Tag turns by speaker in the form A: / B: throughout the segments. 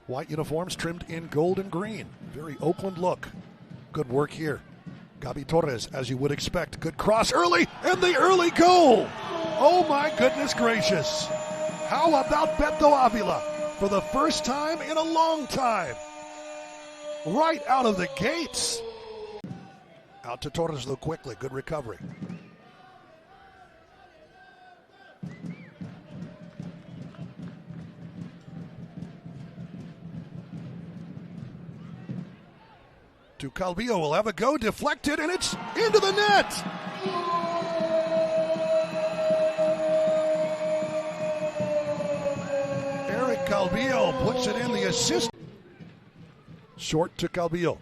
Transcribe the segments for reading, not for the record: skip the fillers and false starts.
A: White uniforms trimmed in gold and green. Very Oakland look. Good work here. Gabi Torres, as you would expect. Good cross early, and the early goal. Oh my goodness gracious. How about Beto Avila for the first time in a long time? Right out of the gates. Out to Torres though quickly. Good recovery. To Calvillo, will have a go, deflected, and it's into the net. Eric Calvillo puts it in, the assist. Short to Calvillo.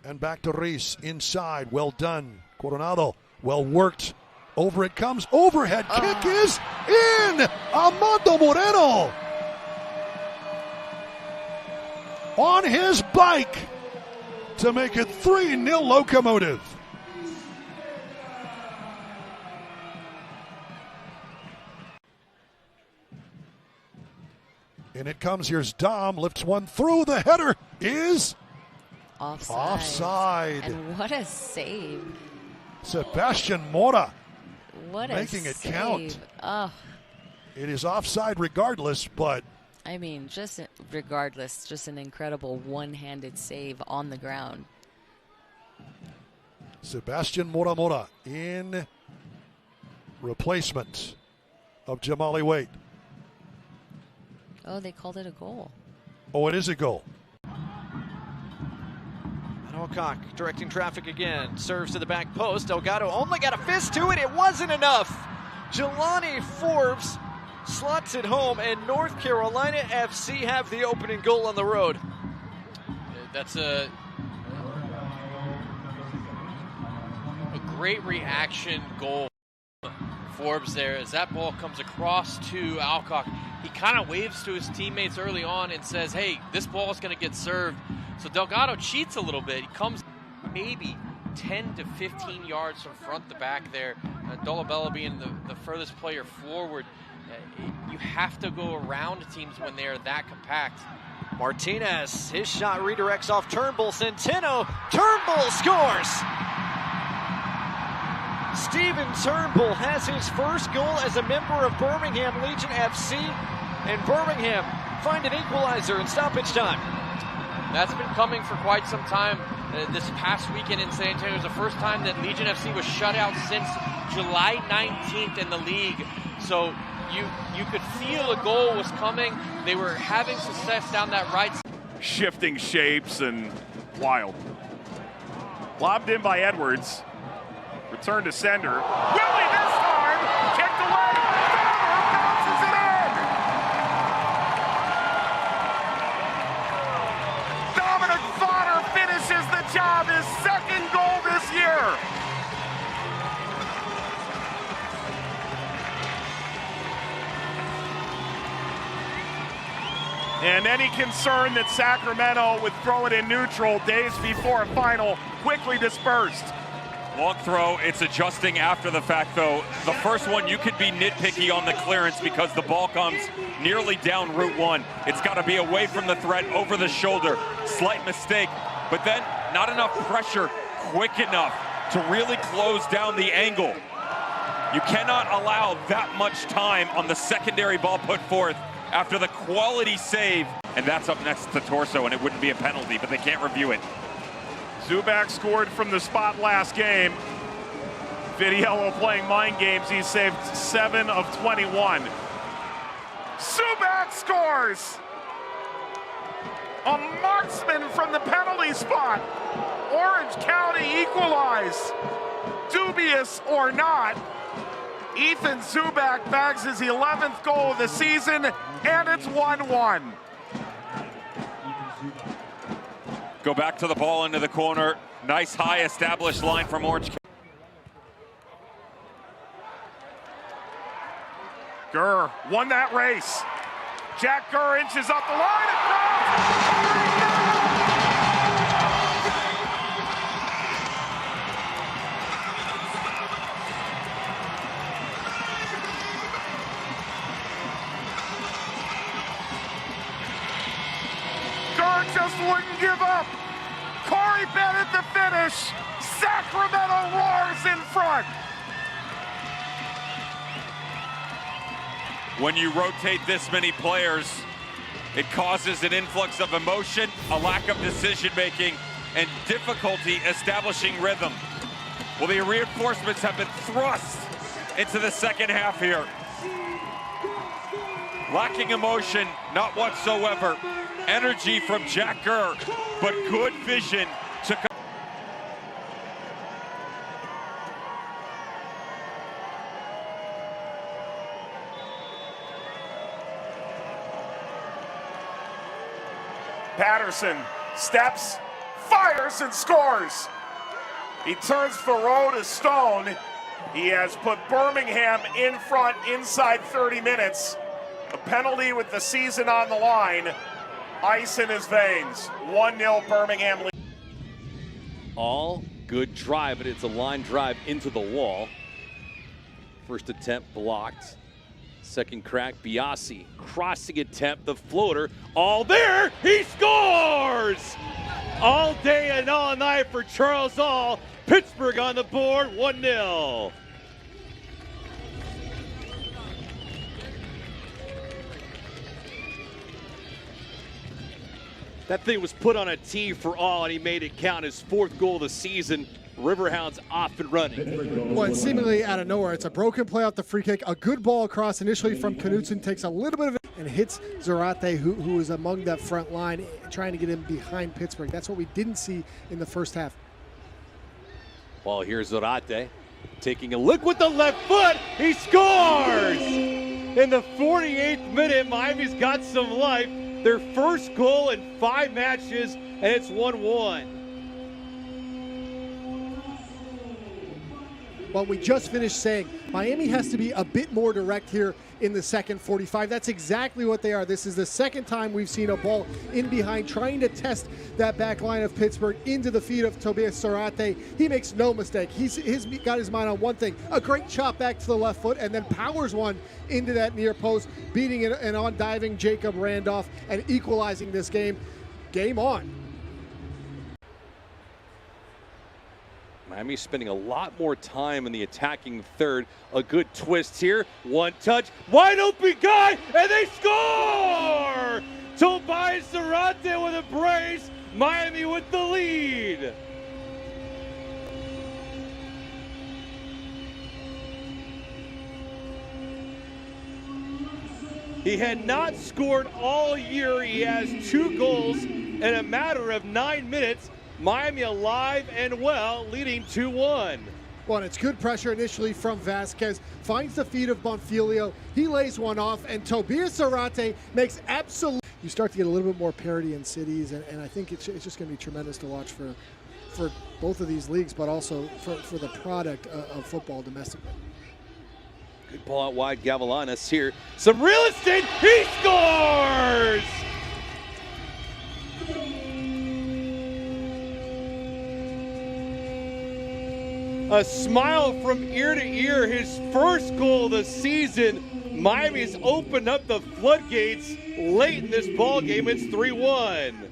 A: And back to Reis, inside, well done. Coronado, well worked. Over it comes, overhead kick is in! Amando Moreno! On his bike! To make it 3-0 Locomotive. And it comes, here's Dom, lifts one through, the header is offside.
B: And what a save.
A: Sebastian Mora
B: what
A: making it
B: save.
A: Count.
B: Oh.
A: It is offside regardless, but
B: I mean, just regardless, just an incredible one-handed save on the ground.
A: Sebastian Mora in replacement of Jamali Waite.
B: Oh, they called it a goal.
A: Oh, it is a goal.
C: And Alcock directing traffic again. Serves to the back post. Delgado only got a fist to it. It wasn't enough. Jelani Forbes slots it home, and North Carolina FC have the opening goal on the road.
D: That's a great reaction goal. Forbes there as that ball comes across to Alcock. He kind of waves to his teammates early on and says, hey, this ball is going to get served. So Delgado cheats a little bit. He comes maybe 10 to 15 yards from front to back there. Dolabella being the furthest player forward. You have to go around teams when they're that compact.
C: Martinez, his shot redirects off Turnbull. Centeno, Turnbull scores! Steven Turnbull has his first goal as a member of Birmingham Legion FC, and Birmingham find an equalizer in stoppage time.
D: That's been coming for quite some time. This past weekend in San Antonio was the first time that Legion FC was shut out since July 19th in the league. So you could feel a goal was coming. They were having success down that right side.
E: Shifting shapes and wild. Lobbed in by Edwards. Return to sender. Willie this time! Kicked away! Bounces it in! Dominik Wanner finishes the job, his second goal this year! And any concern that Sacramento would throw it in neutral days before a final quickly dispersed.
F: Long throw, it's adjusting after the fact though. The first one, you could be nitpicky on the clearance because the ball comes nearly down Route 1. It's got to be away from the threat, over the shoulder. Slight mistake, but then not enough pressure quick enough to really close down the angle. You cannot allow that much time on the secondary ball put forth after the quality save. And that's up next to Torso, and it wouldn't be a penalty, but they can't review it.
E: Zubak scored from the spot last game. Vitiello playing mind games. He saved 7 of 21. Zubak scores! A marksman from the penalty spot. Orange County equalize. Dubious or not, Ethan Zubak bags his 11th goal of the season, and it's 1-1.
F: Go back to the ball into the corner. Nice high established line from Orange County.
E: Gurr won that race. Jack Gurr inches up the line and throws. Wanner just wouldn't give up. Khori Bennett the finish. Sacramento roars in front.
F: When you rotate this many players, it causes an influx of emotion, a lack of decision-making, and difficulty establishing rhythm. Well, the reinforcements have been thrust into the second half here. Lacking emotion, not whatsoever. Energy from Jack Gurr, but good vision to come.
E: Paterson steps, fires, and scores. He turns Thoreau to stone. He has put Birmingham in front inside 30 minutes. A penalty with the season on the line. Ice in his veins. 1-0 Birmingham.
G: All good drive, but it's a line drive into the wall. First attempt blocked. Second crack, Biasi. Crossing attempt, the floater. All there, he scores! All day and all night for Charles Ahl. Pittsburgh on the board, 1-0. That thing was put on a tee for Ahl, and he made it count. His 4th goal of the season. Riverhounds off and running.
H: Well, it's seemingly out of nowhere. It's a broken play off the free kick. A good ball across initially from Knutson, takes a little bit of it and hits Zárate, who is among that front line, trying to get him behind Pittsburgh. That's what we didn't see in the first half.
G: Well, here's Zárate taking a look with the left foot. He scores! In the 48th minute, Miami's got some life. Their first goal in 5 matches, and it's 1-1.
H: Well, we just finished saying Miami has to be a bit more direct here in the second 45. That's exactly what they are. This is the second time we've seen a ball in behind trying to test that back line of Pittsburgh into the feet of Tobías Zárate. He makes no mistake. He's got his mind on one thing, a great chop back to the left foot, and then powers one into that near post, beating an on-diving Jacob Randolph and equalizing this game. Game on.
G: Miami's spending a lot more time in the attacking third. A good twist here. One touch. Wide open guy, and they score! Tobías Zárate with a brace. Miami with the lead. He had not scored all year. He has 2 goals in a matter of 9 minutes. Miami alive and well, leading 2-1.
H: Well, and it's good pressure initially from Vasquez. Finds the feet of Bonfilio. He lays one off, and Tobías Zárate makes absolute. You start to get a little bit more parity in cities, and I think it's just going to be tremendous to watch for both of these leagues, but also for the product of football domestically.
G: Good ball out wide, Gavilanes here. Some real estate, he scores! A smile from ear to ear, his first goal of the season. Miami's opened up the floodgates late in this ball game. It's 3-1.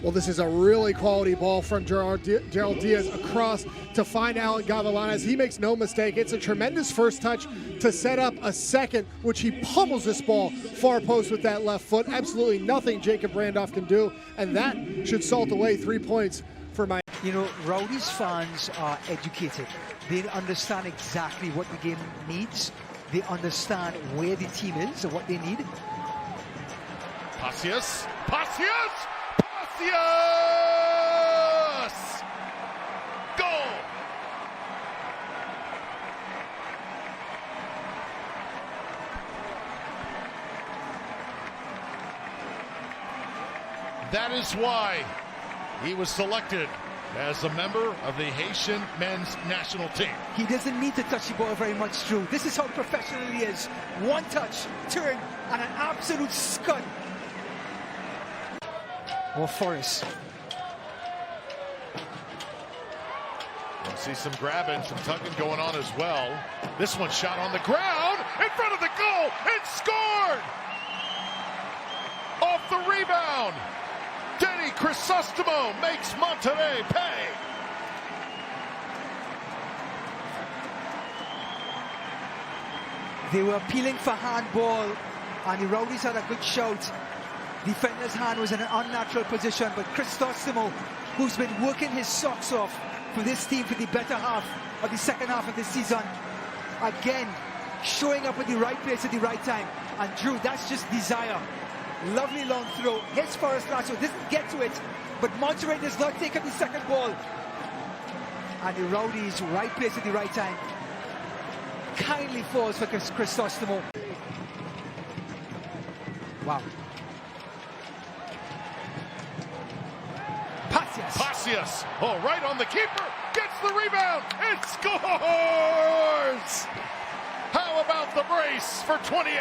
H: Well, this is a really quality ball from Gerald Diaz across to find Alan Gavilanes. He makes no mistake. It's a tremendous first touch to set up a second, which he pummels this ball far post with that left foot. Absolutely nothing Jacob Randolph can do, and that should salt away 3 points for Miami.
I: You know, Rowdy's fans are educated. They understand exactly what the game needs. They understand where the team is and what they need.
A: Pacius! Pacius! Pacius! Goal! That is why he was selected as a member of the Haitian men's national team.
I: He doesn't need to touch the ball very much, Drew. This is how professional he is. One touch, turn, and an absolute scud. Well, Forrest.
A: We'll see some grabbing, some tugging going on as well. This one shot on the ground, in front of the goal, and scored!
J: the rebound. Denny Crisostomo makes Monterrey pay.
I: They were appealing for handball, and the Rowdies had a good shout. Defender's hand was in an unnatural position, but Crisostomo, who's been working his socks off for this team for the better half of the second half of this season, again showing up at the right place at the right time. And Drew, that's just desire. Lovely long throw, hits Forrest Lasso, doesn't get to it, but Monterrey does not take up the second ball. And the Rowdies, right place at the right time, kindly falls for Crisostomo. Wow.
J: Pacius, oh, right on the keeper, gets the rebound, and scores! How about the brace for 28?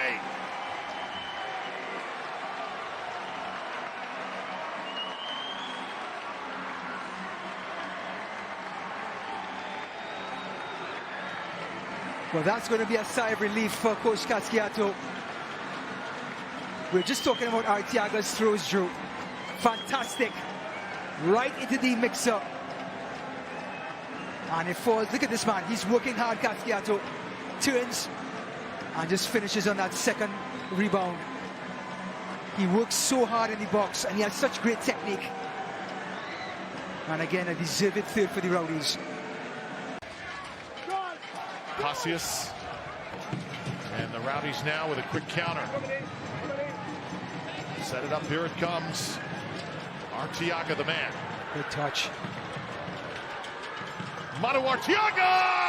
I: Well, that's going to be a sigh of relief for Coach Casciato. We're just talking about Arteaga's throws, Drew. Fantastic. Right into the mixer. And it falls. Look at this man. He's working hard, Casciato. Turns and just finishes on that second rebound. He works so hard in the box, and he has such great technique. And again, a deserved third for the Rowdies.
J: Pacius. And the Rowdies now with a quick counter. Set it up, here it comes. Arteaga, the man.
I: Good touch.
J: Amadou Arteaga!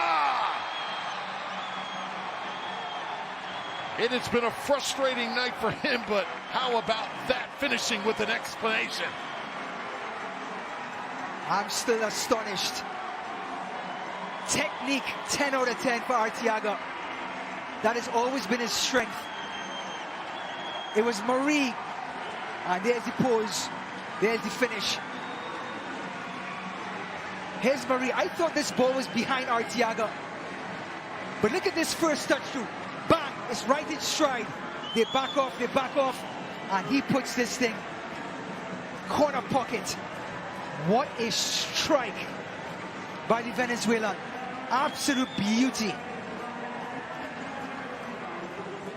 J: It has been a frustrating night for him, but how about that finishing with an explanation?
I: I'm still astonished. Technique, 10 out of 10 for Arteaga. That has always been his strength. It was Marie, and there's the pose, there's the finish. Here's Marie. I thought this ball was behind Arteaga, but look at this first touch through. Bang, it's right in stride. They back off, and he puts this thing corner pocket. What a strike by the Venezuelan. Absolute beauty.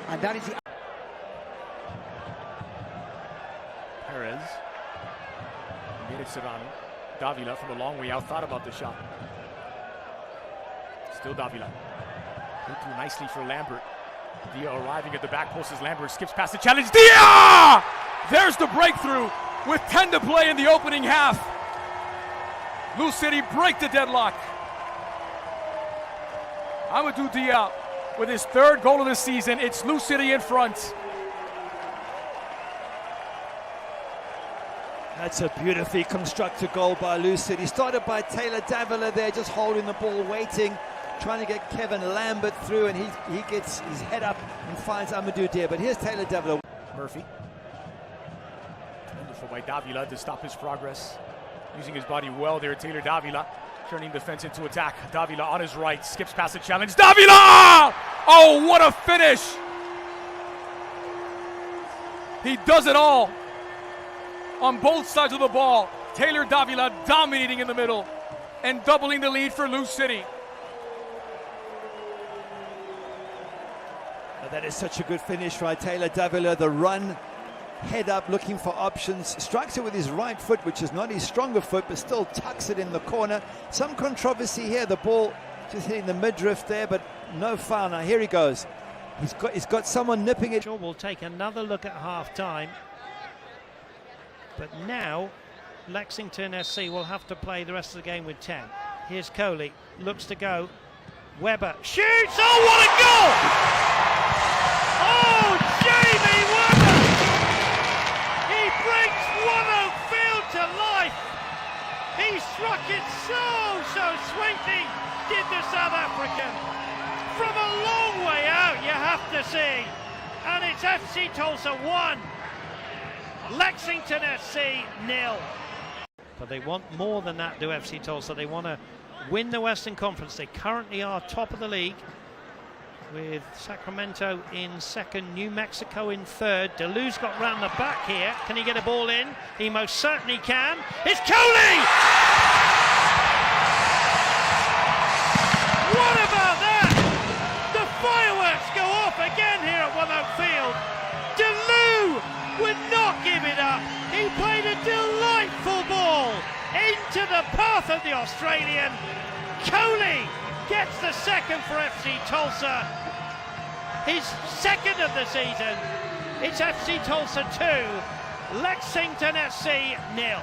I: And that is the...
K: Perez. Made it Serrano. Davila from a long way out, thought about the shot. Still Davila. Put through nicely for Lambert. Dia arriving at the back post as Lambert skips past the challenge. Dia! There's the breakthrough with 10 to play in the opening half. Lou City break the deadlock. Amadou Dia with his third goal of the season. It's Lou City in front.
L: That's a beautifully constructed goal by Lou City. Started by Taylor Davila there, just holding the ball, waiting, trying to get Kevin Lambert through, and he gets his head up and finds Amadou Dia. But here's Taylor Davila.
K: Murphy. Wonderful by Davila to stop his progress. Using his body well there, Taylor Davila. Turning defense into attack. Davila on his right, skips past the challenge. Davila! Oh, what a finish! He does it all. On both sides of the ball, Taylor Davila dominating in the middle and doubling the lead for Lou City.
L: That is such a good finish by Taylor Davila. The run, head up, looking for options. Strikes it with his right foot, which is not his stronger foot, but still tucks it in the corner. Some controversy here. The ball just hitting the midriff there, but no foul. Now here he goes. He's got someone nipping it.
M: Sure, we'll take another look at half-time. But now, Lexington SC will have to play the rest of the game with 10. Here's Colli, looks to go. Weber shoots, oh what a goal! Oh, Jamie Weber! He brings Wanner field to life! He struck it so sweetly, did the South African. From a long way out, you have to see. And it's FC Tulsa 1. Lexington SC 0. But they want more than that, do FC Tulsa. They want to win the Western Conference. They currently are top of the league. with Sacramento in second, New Mexico in third. Delou's got round the back here. Can he get a ball in? He most certainly can. It's Colli! What about that? The fireworks go off again here at One Oak Field. Delou would not give it up. He played a delightful ball into the path of the Australian. Colli gets the second for FC Tulsa. His second of the season. It's FC Tulsa 2, Lexington SC 0.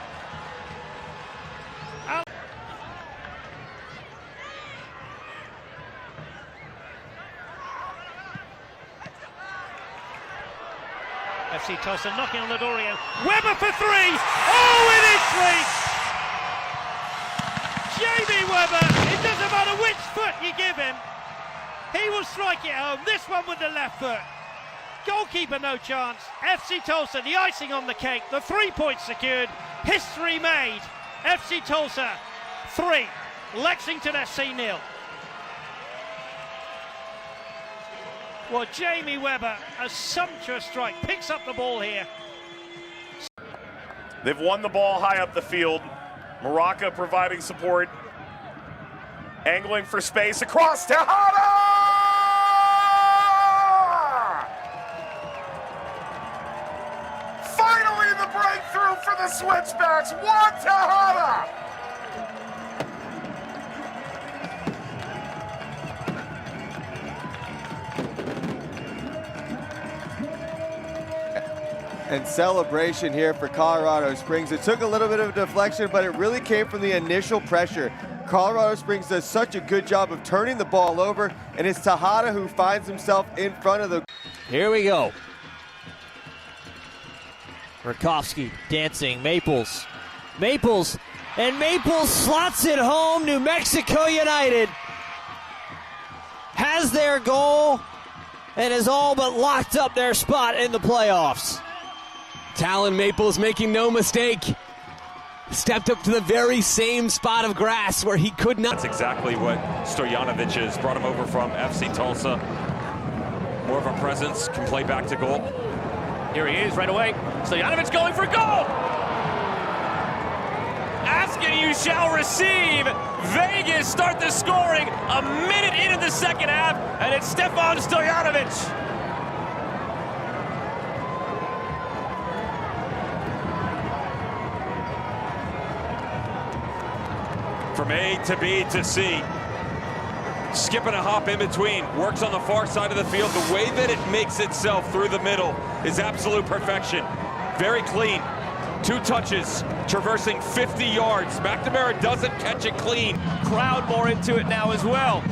M: FC Tulsa knocking on the door again. Webber for three! Oh, it is three! Jamie Webber, it doesn't matter which foot you give him, he will strike it home. This one with the left foot. Goalkeeper no chance. FC Tulsa, the icing on the cake. The 3 points secured. History made. FC Tulsa 3, Lexington SC 0. Well, Jamie Webber, a sumptuous strike, picks up the ball here.
E: They've won the ball high up the field. Morocco providing support. Angling for space across Tejada! Finally the breakthrough for the Switchbacks. Juan Tejada!
N: And celebration here for Colorado Springs. It took a little bit of a deflection, but it really came from the initial pressure. Colorado Springs does such a good job of turning the ball over, and it's Tejada who finds himself in front of the...
O: Here we go. Rakowski dancing, Maples, and Maples slots it home. New Mexico United has their goal and has all but locked up their spot in the playoffs.
P: Talon Maples making no mistake. Stepped up to the very same spot of grass where he could not.
F: That's exactly what Stojanovic is. Brought him over from FC Tulsa. More of a presence, can play back to goal.
K: Here he is right away. Stojanovic going for goal!
D: Ask and you shall receive. Vegas start the scoring a minute into the second half, and it's Stefan Stojanovic.
F: From A to B to C. Skipping a hop in between. Works on the far side of the field. The way that it makes itself through the middle is absolute perfection. Very clean. 2 touches, traversing 50 yards. McNamara doesn't catch it clean.
K: Crowd more into it now as well.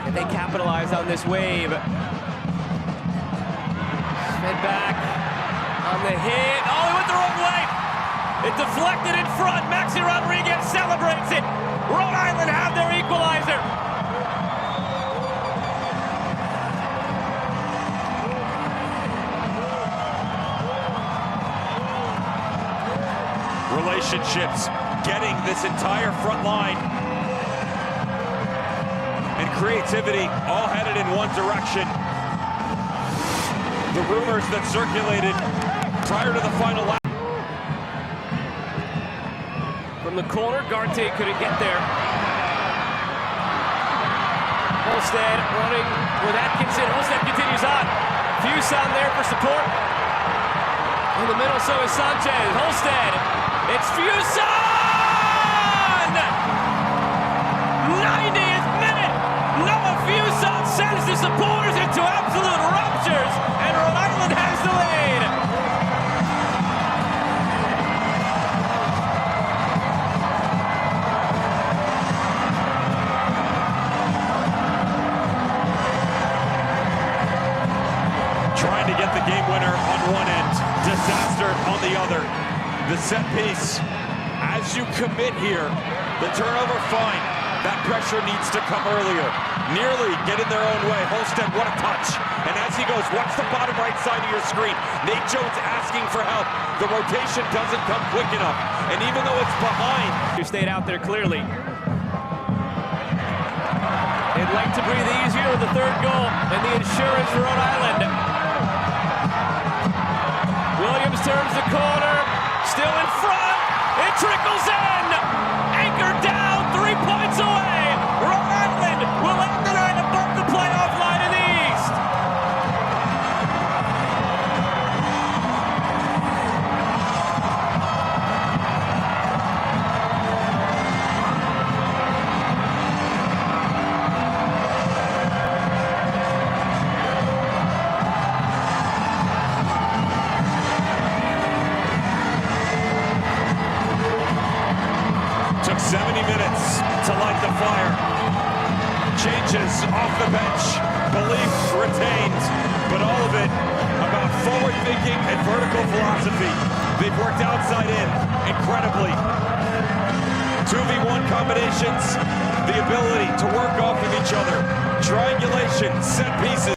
K: And they capitalize on this wave. Fed back on the hit. Oh, he went the wrong way. It deflected in front. Maxi Rodriguez celebrates it. Rhode Island have their equalizer.
F: Relationships getting this entire front line. And creativity all headed in one direction. The rumors that circulated prior to the final lap.
K: From the corner, Garte couldn't get there. Holstead running with Atkinson. Holstead continues on. Fuson there for support. In the middle, so is Sanchez. Holstead. It's Fuson! 90th minute. Noah Fuson sends the supporters into absolute raptures, and Rhode Island has the lead.
F: Trying to get the game winner on one end, disaster on the other. The set piece, as you commit here, the turnover fine. That pressure needs to come earlier. Nearly getting their own way. Holstead, what a touch. And as he goes, watch the bottom right side of your screen. Nate Jones asking for help. The rotation doesn't come quick enough. And even though it's behind.
K: You stayed out there clearly.
Q: They'd like to breathe easier with the third goal and the insurance for Rhode Island. Williams turns the corner, still in front. It trickles in. Anchored down, 3 points away. Rhode Island will end the night above the playoff line in the East.
F: Took 70 minutes to light the fire. Changes off the bench. Belief retained. But all of it about forward thinking and vertical philosophy. They've worked outside in incredibly. 2v1 combinations. The ability to work off of each other. Triangulation, set pieces.